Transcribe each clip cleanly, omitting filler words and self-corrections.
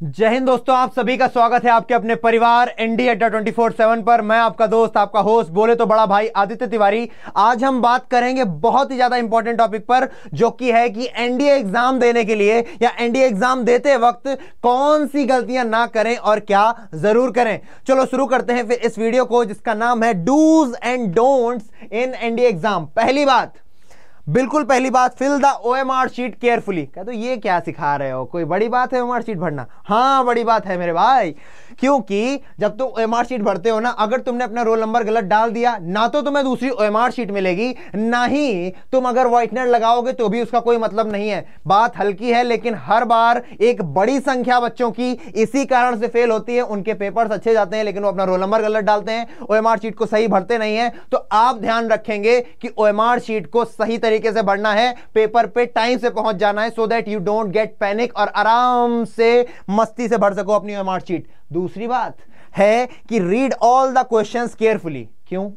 जय हिंद दोस्तों, आप सभी का स्वागत है आपके अपने परिवार एनडी अड्डा 24/7 पर। मैं आपका दोस्त, आपका होस्ट, बोले तो बड़ा भाई आदित्य तिवारी। आज हम बात करेंगे बहुत ही ज्यादा इंपॉर्टेंट टॉपिक पर, जो कि है कि एनडीए एग्जाम देने के लिए या एनडीए एग्जाम देते वक्त कौन सी गलतियां ना करें और क्या जरूर करें। चलो शुरू करते हैं फिर इस वीडियो को, जिसका नाम है dos and don'ts in NDA exam. पहली बात, बिल्कुल पहली बात, fill the OMR sheet carefully. कह तो ये क्या सिखा रहे हो, कोई बड़ी बात है ओएमआर शीट भरना? हाँ बड़ी बात है मेरे भाई, क्योंकि जब तुम ओएमआर शीट भरते हो ना, अगर तुमने अपना रोल नंबर गलत डाल दिया ना तो तुम्हें दूसरी ओएमआर शीट मिलेगी, ना ही तुम अगर व्हाइटनर लगाओगे तो भी उसका कोई मतलब नहीं है। बात हल्की है, लेकिन हर बार एक बड़ी संख्या बच्चों की इसी कारण से फेल होती है। उनके पेपर्स अच्छे जाते हैं लेकिन वो अपना रोल नंबर गलत डालते हैं, ओएमआर शीट को सही भरते नहीं है। तो आप ध्यान रखेंगे कि ओएमआर शीट को सही तरीके से भरना है, पेपर पे टाइम से पहुंच जाना है, so that you don't get panic और आराम से मस्ती से भर सको अपनी ओएमआर शीट। दूसरी बात है कि read all the questions carefully. क्यों?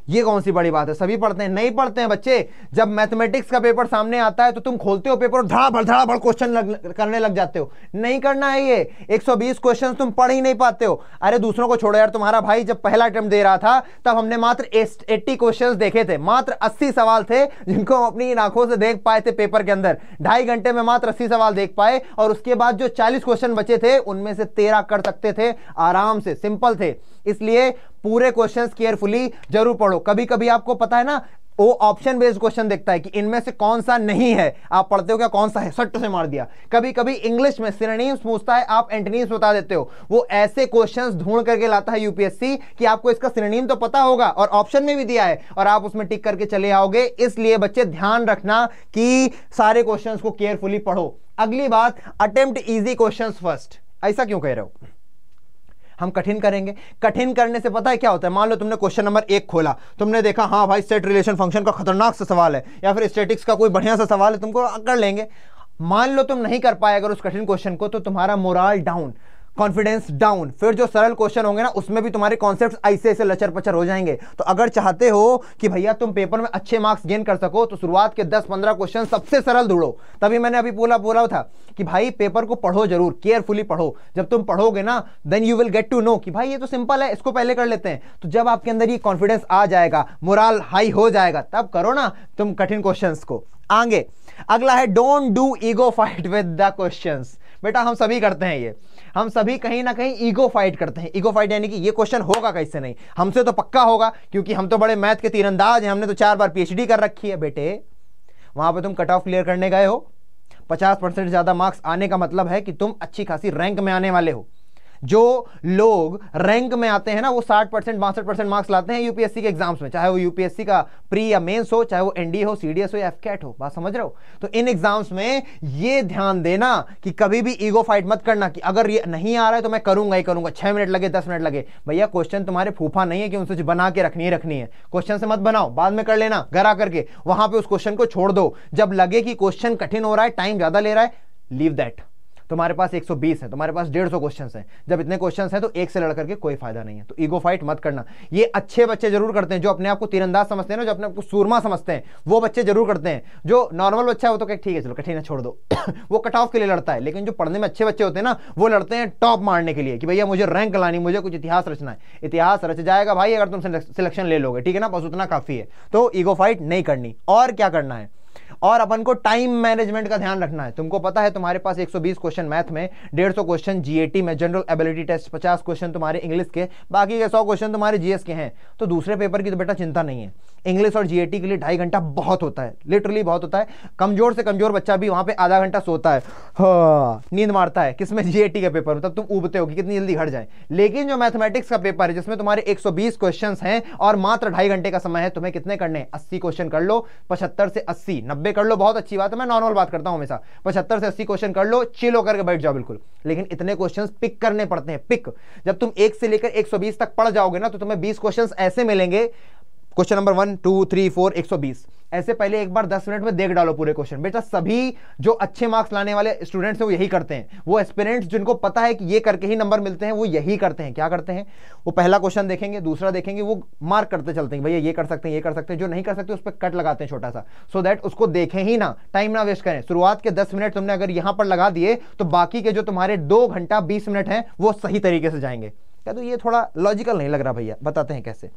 ये कौन सी बड़ी बात है, सभी पढ़ते हैं? नहीं पढ़ते हैं बच्चे। जब मैथमेटिक्स का पेपर सामने आता है तो तुम खोलते हो पेपर और धड़ाधड़ क्वेश्चन करने लग जाते हो। नहीं करना है ये। 120 क्वेश्चन तुम पढ़ ही नहीं पाते हो। अरे दूसरों को छोड़ो यार, तुम्हारा भाई जब पहला अटेम्प्ट दे रहा था तब हमने मात्र 80 क्वेश्चन देखे थे, मात्र 80 सवाल थे जिनको हम अपनी आंखों से देख पाए थे पेपर के अंदर। 2.5 घंटे में मात्र 80 सवाल देख पाए, और उसके बाद जो 40 क्वेश्चन बचे थे उनमें से 13 कर सकते थे आराम से, सिंपल थे। इसलिए पूरे क्वेश्चंस केयरफुली जरूर पढ़ो। कभी कभी आपको पता है ना, वो ऑप्शन बेस्ड क्वेश्चन देखता है कि इनमें से कौन सा नहीं है। आप पढ़ते हो क्या कौन सा है, सट्ट से मार दिया। कभी कभी इंग्लिश में सिनोनिम्स पूछता है, आप एंटोनिम्स बता देते हो। वो ऐसे क्वेश्चंस ढूंढ करके लाता है यूपीएससी कि आपको इसका सिनोनिम तो पता होगा और ऑप्शन में भी दिया है, और आप उसमें टिक करके चले आओगे। इसलिए बच्चे ध्यान रखना कि सारे क्वेश्चंस को केयरफुली पढ़ो। अगली बात, अटेम्प्ट इजी क्वेश्चंस फर्स्ट। ऐसा क्यों कह रहे हो? हम कठिन करेंगे। कठिन करने से पता है क्या होता है? मान लो तुमने क्वेश्चन नंबर 1 खोला, तुमने देखा हाँ भाई सेट रिलेशन फंक्शन का खतरनाक सा सवाल है, या फिर स्टैटिक्स का कोई बढ़िया सा सवाल है, तुमको कर लेंगे। मान लो तुम नहीं कर पाए अगर उस कठिन क्वेश्चन को, तो तुम्हारा मोरल डाउन, कॉन्फिडेंस डाउन। फिर जो सरल क्वेश्चन होंगे ना, उसमें भी तुम्हारे कॉन्सेप्ट्स ऐसे ऐसे लचर पचर हो जाएंगे। तो अगर चाहते हो कि भैया तुम पेपर में अच्छे मार्क्स गेन कर सको, तो शुरुआत के 10-15 क्वेश्चन सबसे सरल ढूंढो। तभी मैंने अभी बोला था कि भाई पेपर को पढ़ो जरूर, केयरफुली पढ़ो। जब तुम पढ़ोगे ना, then you will get to know कि भाई ये तो सिंपल है, इसको पहले कर लेते हैं। तो जब आपके अंदर ये कॉन्फिडेंस आ जाएगा, मोरल हाई हो जाएगा, तब करो ना तुम कठिन क्वेश्चंस को। आगे अगला है, don't do ego fight with the questions. बेटा हम सभी करते हैं ये, हम सभी कहीं ना कहीं ईगो फाइट करते हैं। ईगो फाइट यानी कि ये क्वेश्चन होगा कैसे नहीं, हमसे तो पक्का होगा क्योंकि हम तो बड़े मैथ के तीरंदाज हैं, हमने तो 4 बार पीएचडी कर रखी है। बेटे वहां पे तुम कट ऑफ क्लियर करने गए हो, 50% ज्यादा मार्क्स आने का मतलब है कि तुम अच्छी खासी रैंक में आने वाले हो। जो लोग रैंक में आते हैं ना, वो 60% 62% मार्क्स लाते हैं यूपीएससी के एग्जाम्स में, चाहे वो यूपीएससी का प्री या मेंस हो, चाहे वो एनडीए हो, सीडीएस हो या एफकेट हो। बात समझ रहे हो? तो इन एग्जाम्स में ये ध्यान देना कि कभी भी ईगो फाइट मत करना कि अगर ये नहीं आ रहा है तो मैं करूंगा ही करूंगा, 6 मिनट लगे 10 मिनट लगे। भैया क्वेश्चन तुम्हारे फूफा नहीं है कि उनसे बना के रखनी है। क्वेश्चन से मत बनाओ, बाद में कर लेना घर आकर के, वहां पे उस क्वेश्चन को छोड़ दो। जब लगे कि क्वेश्चन कठिन हो रहा है, टाइम ज्यादा ले रहा है, लीव दैट। तुम्हारे पास 120 है, तुम्हारे पास 150 क्वेश्चंस हैं। जब इतने क्वेश्चंस हैं तो एक से लड़ करके कोई फायदा नहीं है। तो ईगो फाइट मत करना। ये अच्छे बच्चे जरूर करते हैं, जो अपने आप को तीरंदाज समझते हैं ना, जो अपने आप को सूरमा समझते हैं, वो बच्चे जरूर करते हैं। जो नॉर्मल बच्चा है वो तो ठीक है चलो कठिन है छोड़ दो वो कट ऑफ के लिए लड़ता है। लेकिन जो पढ़ने में अच्छे बच्चे होते हैं ना, वो लड़ते हैं टॉप मारने के लिए कि भैया मुझे रैंक लानी, मुझे कुछ इतिहास रचना है। इतिहास रच जाएगा भाई अगर तुम सिलेक्शन ले लोगे, ठीक है ना, बस उतना काफी है। तो ईगो फाइट नहीं करनी। और क्या करना है? और अपन को टाइम मैनेजमेंट का ध्यान रखना है। तुमको पता है तुम्हारे पास 120 क्वेश्चन मैथ में, 150 क्वेश्चन जीएटी में जनरल एबिलिटी टेस्ट, 50 क्वेश्चन तुम्हारे इंग्लिश के, बाकी के 100 क्वेश्चन तुम्हारे जीएस के हैं। तो दूसरे पेपर की तो बेटा चिंता नहीं है। इंग्लिश और जीएटी के लिए 2.5 घंटा बहुत होता है, लिटरली बहुत होता है। कमजोर से कमजोर बच्चा भी वहां पे आधा घंटा सोता है, हाँ नींद मारता है। किसमें? जीएटी के पेपर में। तब तुम उबते हो कि कितनी जल्दी हट जाए। लेकिन जो मैथमेटिक्स का पेपर है जिसमें तुम्हारे 120 क्वेश्चन हैं और मात्र 2.5 घंटे का समय है, तुम्हें कितने करने हैं? 80 क्वेश्चन कर लो, 75 से 80, 90 कर लो, बहुत अच्छी बात है। मैं नॉर्मल बात करता हूं हमेशा। 75 से 80 क्वेश्चन कर लो, चिल होकर के बैठ जाओ बिल्कुल। लेकिन इतने क्वेश्चंस पिक करने पड़ते हैं, पिक। जब तुम 1 से लेकर 120 तक पढ़ जाओगे ना, तो तुम्हें 20 क्वेश्चंस ऐसे मिलेंगे क्वेश्चन नंबर 1 2 3 4 120 ऐसे पहले एक बार 10 मिनट में देख डालो पूरे क्वेश्चन। बेटा सभी जो अच्छे मार्क्स लाने वाले स्टूडेंट्स हैं वो यही करते हैं, वो एस्पिरेंट्स जिनको पता है कि ये करके ही नंबर मिलते हैं वो यही करते हैं। क्या करते हैं, वो पहला क्वेश्चन देखेंगे, दूसरा देखेंगे, वो मार्क करते चलते हैं, भैया ये कर सकते हैं, ये कर सकते हैं, जो नहीं कर सकते उस पर कट लगाते हैं छोटा सा, सो दैट उसको देखें ही ना, टाइम ना वेस्ट करें। शुरुआत के 10 मिनट तुमने अगर यहां पर लगा दिए तो बाकी के जो तुम्हारे 2 घंटा 20 मिनट हैं वो सही तरीके से जाएंगे। क्या तो ये थोड़ा लॉजिकल नहीं लग रहा भैया, बताते हैं कैसे।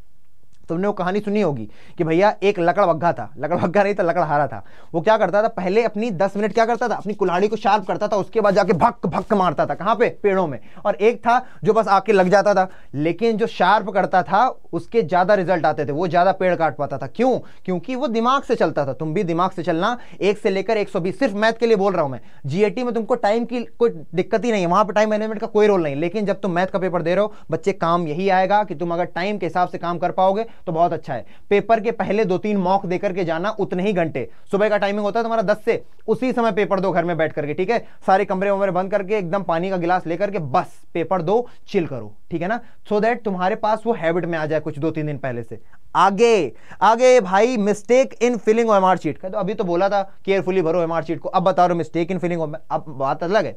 तुमने वो कहानी सुनी होगी कि भैया एक लकड़बग्घा था, लकड़बग्घा नहीं था लकड़हारा था। वो क्या करता था, पहले अपनी 10 मिनट क्या करता था, अपनी कुल्हाड़ी को शार्प करता था, उसके बाद जाके भक्क भक्क मारता था। कहां पे, पेड़ों में। और एक था जो बस आके लग जाता था, लेकिन जो शार्प करता था उसके ज्यादा रिजल्ट आते थे, वो ज्यादा पेड़ काट पाता था। क्यों, क्योंकि वो दिमाग से चलता था। तुम भी दिमाग से चलना, 1 से लेकर 120, सिर्फ मैथ के लिए बोल रहा हूं मैं। जीएटी में तुमको टाइम की कोई दिक्कत ही नहीं है, वहां पर टाइम मैनेजमेंट का कोई रोल नहीं, लेकिन जब तुम मैथ का पेपर दे रहे हो बच्चे, काम यही आएगा कि तुम अगर टाइम के हिसाब से काम कर पाओगे तो बहुत अच्छा है। पेपर के पहले 2-3 मॉक देकर के जाना, उतने ही घंटे। सुबह का टाइमिंग होता है तुम्हारा 10 से, उसी समय पेपर दो घर में बैठ करके, ठीक है। सारे कमरे वमरे बंद करके एकदम पानी का गिलास लेकर के बस पेपर दो, चिल करो, ठीक है ना, सो दैट तुम्हारे पास वो हैबिट में आ जाए कुछ 2-3 दिन पहले से। आगे आगे भाई, mistake in filling OMR sheet. तो अभी तो बोला था केयरफुली भरो ओएमआर शीट को, अब बता रहे मिस्टेक इन फिलिंग। अब बात अलग है,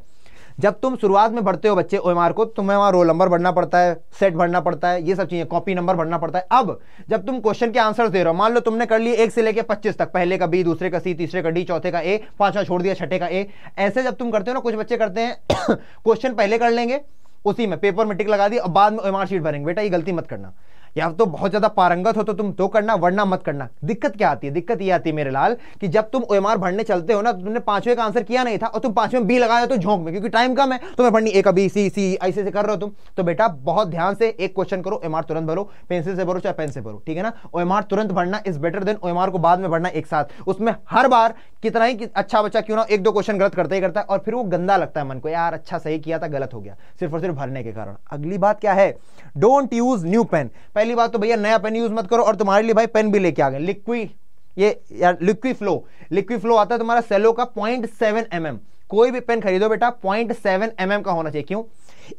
जब तुम शुरुआत में भरते हो बच्चे ओएमआर को, तुम्हें वहां रोल नंबर भरना पड़ता है, सेट भरना पड़ता है, ये सब चीजें, कॉपी नंबर भरना पड़ता है। अब जब तुम क्वेश्चन के आंसर दे रहे हो, मान लो तुमने कर लिए 1 से लेकर 25 तक, पहले का बी, दूसरे का सी, तीसरे का डी, चौथे का ए, पांचवा छोड़ दिया, छठे का ए। ऐसे जब तुम करते हो ना, कुछ बच्चे करते हैं क्वेश्चन पहले कर लेंगे, उसी में पेपर में टिक लगा दी और बाद में ओएमआर शीट भरेंगे। बेटा ये गलती मत करना, या तो बहुत ज्यादा पारंगत हो तो तुम तो करना, वरना मत करना। दिक्कत क्या आती है, दिक्कत ये आती है मेरे लाल कि जब तुम ओएमआर भरने चलते हो ना, तो तुमने 5वें का आंसर किया नहीं था और तुम 5वें बी लगाया तो झोंक में, क्योंकि टाइम कम है, तुम्हें भरनी ए का बी, सी सी, ऐसे से कर रहे हो तुम। तो बेटा बहुत ध्यान से एक क्वेश्चन करो, ओएमआर तुरंत भरो, पेंसिल से भरो चाहे पेन से भरो, ठीक है ना। ओएमआर तुरंत भरना इज बेटर देन ओएमआर को बाद में भरना एक साथ। उसमें हर बार कितना ही अच्छा बच्चा क्यों ना 1-2 क्वेश्चन गलत करता ही करता है, और फिर वो गंदा लगता है मन को, यार अच्छा सही किया था गलत हो गया, सिर्फ और सिर्फ भरने के कारण। अगली बात क्या है, डोंट यूज न्यू पेन। पहली बात तो भैया नया पेन यूज मत करो, और तुम्हारे लिए भाई पेन भी लेके आ गए लिक्विड, ये यार लिक्विड फ्लो आता है तुम्हारा सेलो का 0.7 mm। कोई भी पेन खरीदो बेटा 0.7 mm का होना चाहिए। क्यों,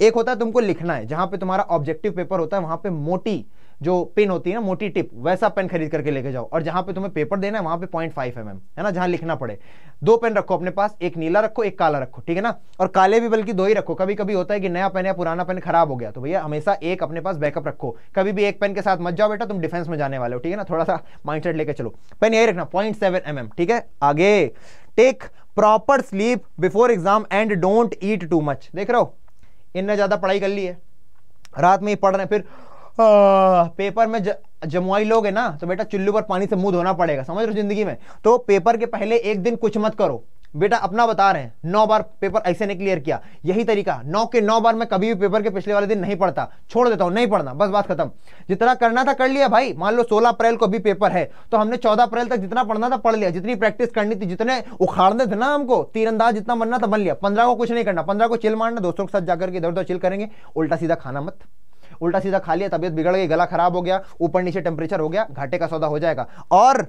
एक होता है तुमको लिखना है, जहां पे तुम्हारा ऑब्जेक्टिव पेपर होता है वहां पे मोटी जो पेन होती है ना, मोटी टिप, वैसा पेन खरीद करके लेके जाओ। और जहां पे तुम्हें पेपर देना है वहां पे 0.5 mm है ना, जहां लिखना पड़े। 2 पेन रखो अपने पास, एक नीला रखो एक काला रखो, ठीक है ना। और काले भी बल्कि 2 ही रखो, कभी कभी होता है कि नया पेन या पुराना पेन खराब हो गया, तो भैया हमेशा एक अपने पास बैकअप रखो। कभी भी एक पेन के साथ मत जाओ बेटा, तुम डिफेंस में जाने वाले हो, ठीक है ना। थोड़ा सा माइंडसेट लेके चलो, पेन यही रखना 0.7 mm, ठीक है। आगे, take proper sleep before exam and don't eat too much. देख रहे हो, इनने ज्यादा पढ़ाई कर ली है, रात में ही पढ़ रहे हैं, फिर पेपर में जमुआई लोग है ना, तो बेटा चुल्लू पर पानी से मुंह धोना पड़ेगा, समझ रहे हो जिंदगी में। तो पेपर के पहले एक दिन कुछ मत करो बेटा, अपना बता रहे हैं। 9 बार पेपर ऐसे नहीं क्लियर किया, यही तरीका 9 के 9 बार मैं कभी भी पेपर के पिछले वाले दिन नहीं पढ़ता, छोड़ देता हूं, नहीं पढ़ना, बस बात खत्म। जितना करना था कर लिया भाई। मान लो 16 अप्रैल को भी पेपर है, तो हमने 14 अप्रैल तक जितना पढ़ना था पढ़ लिया, जितनी प्रैक्टिस करनी थी, जितने उखाड़ने थे ना हमको, तीरंदाज जितना बनना था बन लिया। 15 को कुछ नहीं करना, 15 को चिल मारना, दोस्तों के साथ जाकर के इधर उधर चिल करेंगे, उल्टा सीधा खाना मत। उल्टा सीधा खा लिया, तबीयत बिगड़ गई, गला खराब हो गया, ऊपर नीचे टेम्परेचर हो गया, घाटे का सौदा हो जाएगा। और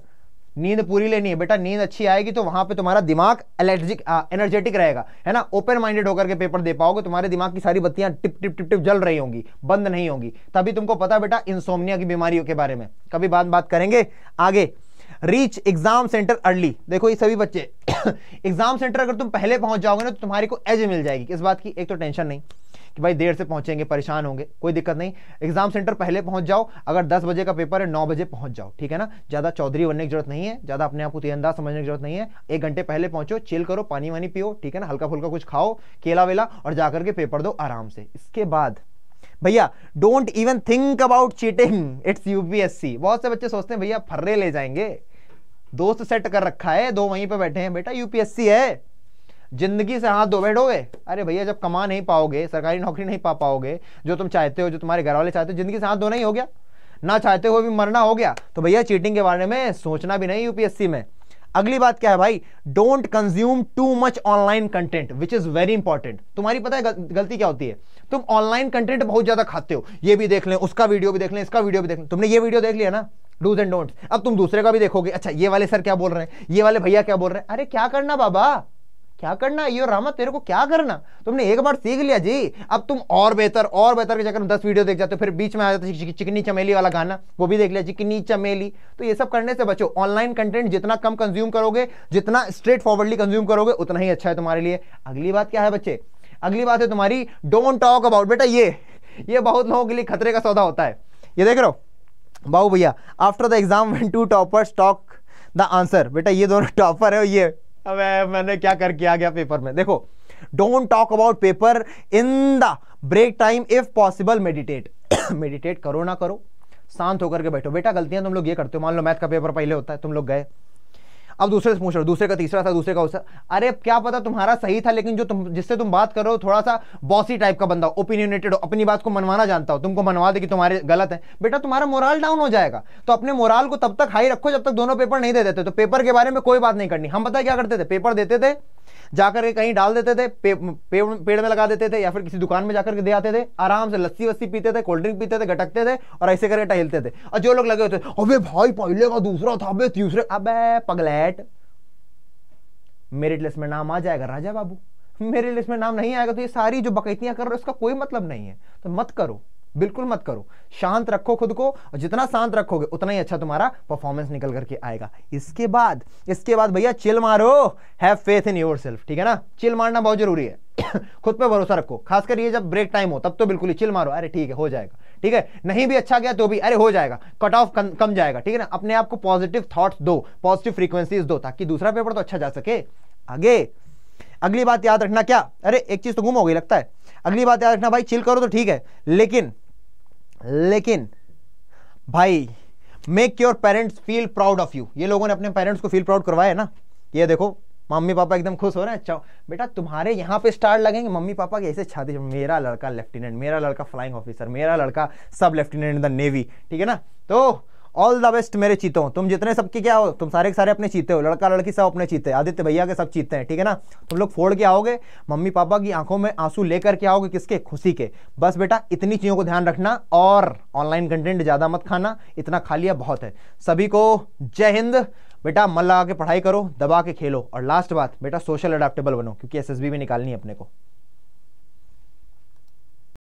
नींद पूरी लेनी है बेटा, नींद अच्छी आएगी तो वहां पे तुम्हारा दिमाग एनर्जेटिक रहेगा, है ना। ओपन माइंडेड होकर के पेपर दे पाओगे, तुम्हारे दिमाग की सारी बत्तियां टिप टिप टिप टिप जल रही होंगी, बंद नहीं होंगी। तभी तुमको पता बेटा इंसोम्निया की बीमारियों के बारे में कभी बात करेंगे आगे। Reach exam centre early. देखो ये सभी बच्चे एग्जाम सेंटर अगर तुम पहले पहुंच जाओगे ना तो तुम्हारी को एज मिल जाएगी। किस बात की, एक तो टेंशन नहीं कि भाई देर से पहुंचेंगे, परेशान होंगे, कोई दिक्कत नहीं। एग्जाम सेंटर पहले पहुंच जाओ, अगर 10 बजे का पेपर है 9 बजे पहुंच जाओ, ठीक है ना। ज्यादा चौधरी बनने की जरूरत नहीं है, ज्यादा अपने आप को तीरंदाज समझने की जरूरत नहीं है। 1 घंटे पहले पहुंचो, चिल करो, पानी वानी पियो, ठीक है ना, हल्का फुल्का कुछ खाओ, केला वेला, और जाकर के पेपर दो आराम से। इसके बाद भैया don't even think about cheating, it's UPSC. बहुत से बच्चे सोचते हैं भैया फर्रे ले जाएंगे, दोस्त सेट कर रखा है, 2 वहीं पे बैठे हैं, बेटा यूपीएससी है, जिंदगी से हाथ धो बैठोगे। अरे भैया जब कमा नहीं पाओगे, सरकारी नौकरी नहीं पा पाओगे, जो तुम चाहते हो, जो तुम्हारे घर वाले चाहते हो, जिंदगी से हाथ धोना ही हो गया, ना चाहते हो भी मरना हो गया, तो भैया चीटिंग के बारे में सोचना भी नहीं यूपीएससी में। अगली बात क्या है भाई, don't consume too much online content which is very important. तुम्हारी पता है गलती क्या होती है, तुम ऑनलाइन कंटेंट बहुत ज्यादा खाते हो, ये भी देख लें, उसका वीडियो भी देख लें, इसका वीडियो भी देख लें। तुमने ये वीडियो देख लिया ना, डूज एंड डोंट्स, अब तुम दूसरे का भी देखोगे, अच्छा ये वाले सर क्या बोल रहे हैं, ये वाले भैया क्या बोल रहे हैं। अरे क्या करना बाबा, क्या करना ये रामा, तेरे को क्या करना, तुमने एक बार सीख लिया जी, अब तुम और बेहतर के चक्कर में 10 वीडियो देख जाते हो, फिर बीच में आ जाता है चिकनी चमेली वाला गाना, वो भी देख लिया चिकनी चमेली। तो ये सब करने से बचो। ऑनलाइन कंटेंट जितना कम कंज्यूम करोगे, जितना स्ट्रेट फॉरवर्डली कंज्यूम करोगे, उतना ही अच्छा है तुम्हारे लिए। अगली बात क्या है बच्चे, अगली बात है तुम्हारी डोंट टॉक अबाउट। बेटा ये बहुत लोगों के लिए खतरे का सौदा होता है। ये देख रहे हो बाबू भैया, after the exam when two toppers talk the answer. बेटा ये दोनों टॉपर है, ये अबे मैंने क्या करके आ गया पेपर में। देखो, don't talk about paper in the break time, if possible meditate. Meditate करो ना करो, शांत होकर के बैठो। बेटा गलतियां तुम लोग ये करते हो, मान लो मैथ का पेपर पहले होता है, तुम लोग गए, अब दूसरे से पूछ रहे हो, दूसरे का तीसरा था, दूसरे का उसका, अरे क्या पता तुम्हारा सही था, लेकिन जो जिससे तुम बात कर रहे हो थोड़ा सा बॉसी टाइप का बंदा, ओपिनियनेटेड हो, अपनी बात को मनवाना जानता हो, तुमको मनवा दे कि तुम्हारे गलत है, बेटा तुम्हारा मोरल डाउन हो जाएगा। तो अपने मोरल को तब तक हाई रखो जब तक दोनों पेपर नहीं दे देते। तो पेपर के बारे में कोई बात नहीं करनी। हम पता क्या करते थे, पेपर देते थे, जाकर के कहीं डाल देते थे, पेड़ में लगा देते थे, या फिर किसी दुकान में जाकर के दे आते थे, आराम से लस्सी वस्सी पीते थे, कोल्ड ड्रिंक पीते थे, गटकते थे और ऐसे करके टहलते थे। और जो लोग लगे होते, अबे भाई पहले का दूसरा था, अबे तीसरे, अबे पगलैट, मेरिट लिस्ट में नाम आ जाएगा राजा बाबू, मेरिट लिस्ट में नाम नहीं आएगा तो ये सारी जो बकैतियां कर रहे हो इसका कोई मतलब नहीं है। तो मत करो, बिल्कुल मत करो, शांत रखो खुद को, और जितना शांत रखोगे उतना ही अच्छा तुम्हारा परफॉर्मेंस निकल करके आएगा। इसके बाद भैया चिल मारो, हैव फेथ इन योरसेल्फ, ठीक है ना, चिल मारना बहुत जरूरी है। खुद पे भरोसा रखो, खासकर ये जब ब्रेक टाइम हो तब तो बिल्कुल ही चिल मारो, अरे ठीक है हो जाएगा, ठीक है, नहीं भी अच्छा गया तो भी अरे हो जाएगा, कट ऑफ कम जाएगा, ठीक है ना। अपने आप को पॉजिटिव थॉट्स दो, पॉजिटिव फ्रीक्वेंसीज दो, ताकि दूसरा पेपर तो अच्छा जा सके आगे। अगली बात याद रखना, क्या, अरे एक चीज तो गुम हो गई लगता है। अगली बात याद रखना भाई, चिल करो तो ठीक है, लेकिन भाई make your parents feel proud of you. ये लोगों ने अपने पेरेंट्स को फील प्राउड करवाया है ना, ये देखो मम्मी पापा एकदम खुश हो रहे हैं। अच्छा बेटा तुम्हारे यहाँ पे स्टार लगेंगे, मम्मी पापा की ऐसे छाती, मेरा लड़का लेफ्टिनेंट, मेरा लड़का फ्लाइंग ऑफिसर, मेरा लड़का सब लेफ्टिनेंट इन द नेवी, ठीक है ना। तो ऑल द बेस्ट मेरे चीतों, तुम जितने सबके क्या हो, तुम सारे के सारे अपने चीते हो, लड़का लड़की सब अपने चीते, आदित्य भैया के सब चीते हैं, ठीक है ना। तुम लोग फोड़ के आओगे, मम्मी पापा की आंखों में आंसू लेकर के आओगे, किसके, खुशी के। बस बेटा इतनी चीजों को ध्यान रखना, और ऑनलाइन कंटेंट ज्यादा मत खाना, इतना खा लिया बहुत है। सभी को जय हिंद। बेटा मन लगा के पढ़ाई करो, दबा के खेलो, और लास्ट बात बेटा सोशल अडेप्टेबल बनो, क्योंकि एसएसबी में निकालनी है अपने को।